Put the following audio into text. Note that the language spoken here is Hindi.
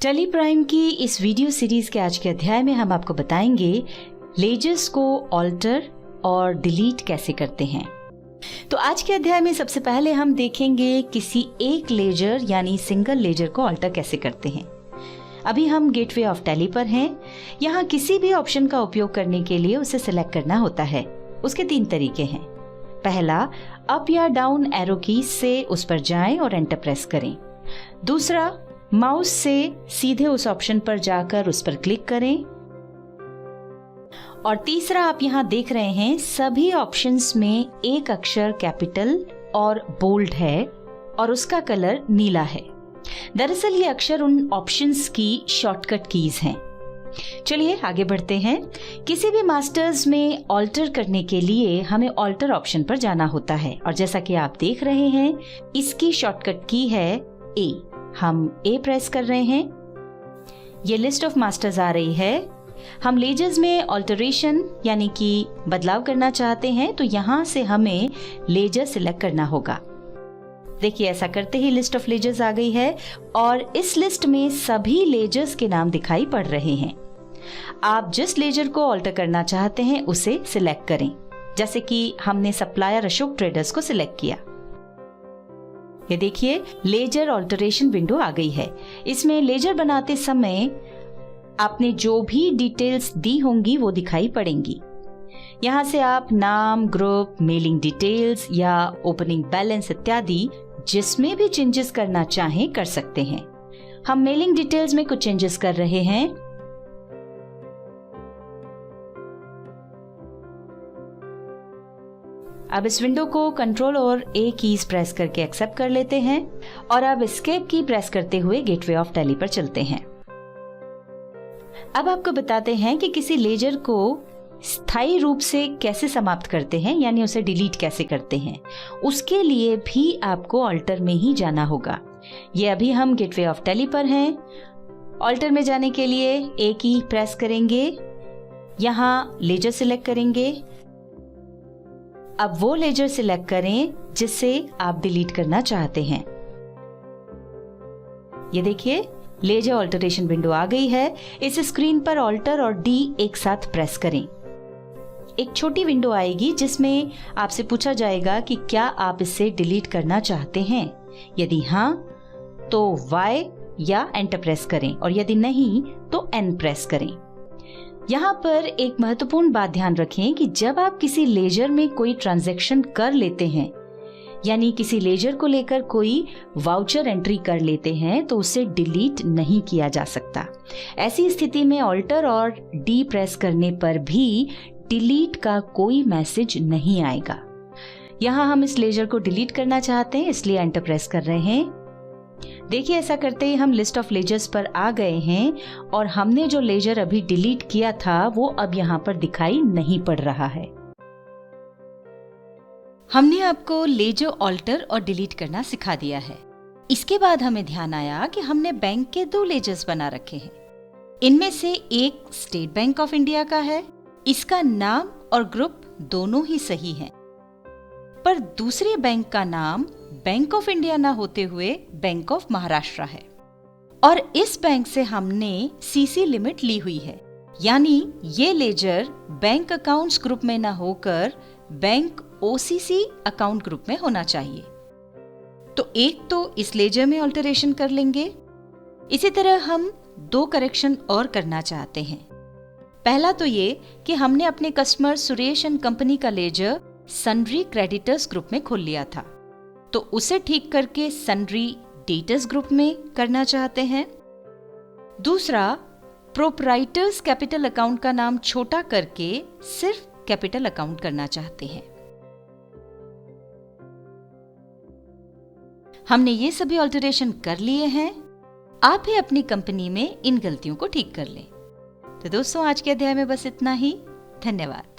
टेली प्राइम की इस वीडियो सीरीज के आज के अध्याय में हम आपको बताएंगे लेजर्स को ऑल्टर और डिलीट कैसे करते हैं। तो आज के अध्याय में सबसे पहले हम देखेंगे किसी एक लेजर यानी सिंगल लेजर को ऑल्टर कैसे करते हैं। अभी हम गेटवे ऑफ टेली पर हैं। यहाँ किसी भी ऑप्शन का उपयोग करने के लिए उसे सिलेक्ट करना होता है। उसके 3 तरीके हैं। पहला, अप या डाउन एरो कीज से उस पर जाएं और एंटर प्रेस करें। दूसरा, माउस से सीधे उस ऑप्शन पर जाकर उस पर क्लिक करें। और तीसरा, आप यहाँ देख रहे हैं सभी ऑप्शंस में एक अक्षर कैपिटल और बोल्ड है और उसका कलर नीला है। दरअसल ये अक्षर उन ऑप्शंस की शॉर्टकट कीज हैं। चलिए आगे बढ़ते हैं। किसी भी मास्टर्स में ऑल्टर करने के लिए हमें ऑल्टर ऑप्शन पर जाना होता है और जैसा कि आप देख रहे हैं इसकी शॉर्टकट की है ए। हम ए प्रेस कर रहे हैं। ये लिस्ट ऑफ मास्टर्स आ रही है। हम लेजर्स में ऑल्टरेशन यानी कि बदलाव करना चाहते हैं तो यहाँ से हमें लेजर सिलेक्ट करना होगा। देखिए ऐसा करते ही लिस्ट ऑफ लेजर्स आ गई है और इस लिस्ट में सभी लेजर्स के नाम दिखाई पड़ रहे हैं। आप जिस लेजर को ऑल्टर करना चाहते हैं उसे सिलेक्ट करें, जैसे कि हमने सप्लायर अशोक ट्रेडर्स को सिलेक्ट किया। ये देखिए लेजर ऑल्टरेशन विंडो आ गई है। इसमें लेजर बनाते समय आपने जो भी डिटेल्स दी होंगी वो दिखाई पड़ेंगी। यहाँ से आप नाम, ग्रुप, मेलिंग डिटेल्स या ओपनिंग बैलेंस इत्यादि जिसमें भी चेंजेस करना चाहें कर सकते हैं। हम मेलिंग डिटेल्स में कुछ चेंजेस कर रहे हैं। अब इस विंडो को कंट्रोल और ए कीज प्रेस करके एक्सेप्ट कर लेते हैं और अब एस्केप की प्रेस करते हुए गेटवे ऑफ टेली पर चलते हैं। अब आपको बताते हैं कि किसी लेजर को स्थायी रूप से कैसे समाप्त करते हैं, यानी उसे डिलीट कैसे करते हैं। उसके लिए भी आपको ऑल्टर में ही जाना होगा। ये अभी हम गेटवे ऑफ टेली पर हैं। ऑल्टर में जाने के लिए ए की प्रेस करेंगे, यहाँ लेजर सिलेक्ट करेंगे। अब वो लेजर सिलेक्ट करें जिसे आप डिलीट करना चाहते हैं। ये देखिए लेजर ऑल्टरेशन विंडो आ गई है। इस स्क्रीन पर ऑल्टर और डी एक साथ प्रेस करें। एक छोटी विंडो आएगी जिसमें आपसे पूछा जाएगा कि क्या आप इसे डिलीट करना चाहते हैं। यदि हाँ तो Y या एंटर प्रेस करें और यदि नहीं तो N प्रेस करें। यहाँ पर एक महत्वपूर्ण बात ध्यान रखें कि जब आप किसी लेजर में कोई ट्रांजैक्शन कर लेते हैं, यानी किसी लेजर को लेकर कोई वाउचर एंट्री कर लेते हैं तो उसे डिलीट नहीं किया जा सकता। ऐसी स्थिति में ऑल्टर और डी प्रेस करने पर भी डिलीट का कोई मैसेज नहीं आएगा। यहाँ हम इस लेजर को डिलीट करना चाहते हैं इसलिए एंटर प्रेस कर रहे हैं। देखिए ऐसा करते ही हम लिस्ट ऑफ लेजर्स पर आ गए हैं और हमने जो लेजर अभी डिलीट किया था वो अब यहाँ पर दिखाई नहीं पड़ रहा है। हमने आपको लेजर ऑल्टर और डिलीट करना सिखा दिया है। इसके बाद हमें ध्यान आया कि हमने बैंक के 2 लेजर्स बना रखे हैं। इनमें से एक स्टेट बैंक ऑफ इंडिया का है। इसका नाम और ग्रुप दोनों ही सही हैं, पर दूसरे बैंक का नाम बैंक ऑफ इंडिया ना होते हुए बैंक ऑफ महाराष्ट्र है और इस बैंक से हमने सीसी लिमिट ली हुई है, यानी ये लेजर बैंक अकाउंट्स ग्रुप में ना होकर बैंक ओसीसी अकाउंट ग्रुप में होना चाहिए। तो एक तो इस लेजर में ऑल्टरेशन कर लेंगे। इसी तरह हम 2 करेक्शन और करना चाहते हैं। पहला तो ये कि हमने अपने कस्टमर सुरेश एंड कंपनी का लेजर सन्ड्री क्रेडिटर्स ग्रुप में खोल लिया था, तो उसे ठीक करके सन्ड्री डेटर्स ग्रुप में करना चाहते हैं। दूसरा, प्रोप्राइटर्स कैपिटल अकाउंट का नाम छोटा करके सिर्फ कैपिटल अकाउंट करना चाहते हैं। हमने ये सभी ऑल्टरेशन कर लिए हैं। आप भी अपनी कंपनी में इन गलतियों को ठीक कर लें। तो दोस्तों आज के अध्याय में बस इतना ही। धन्यवाद।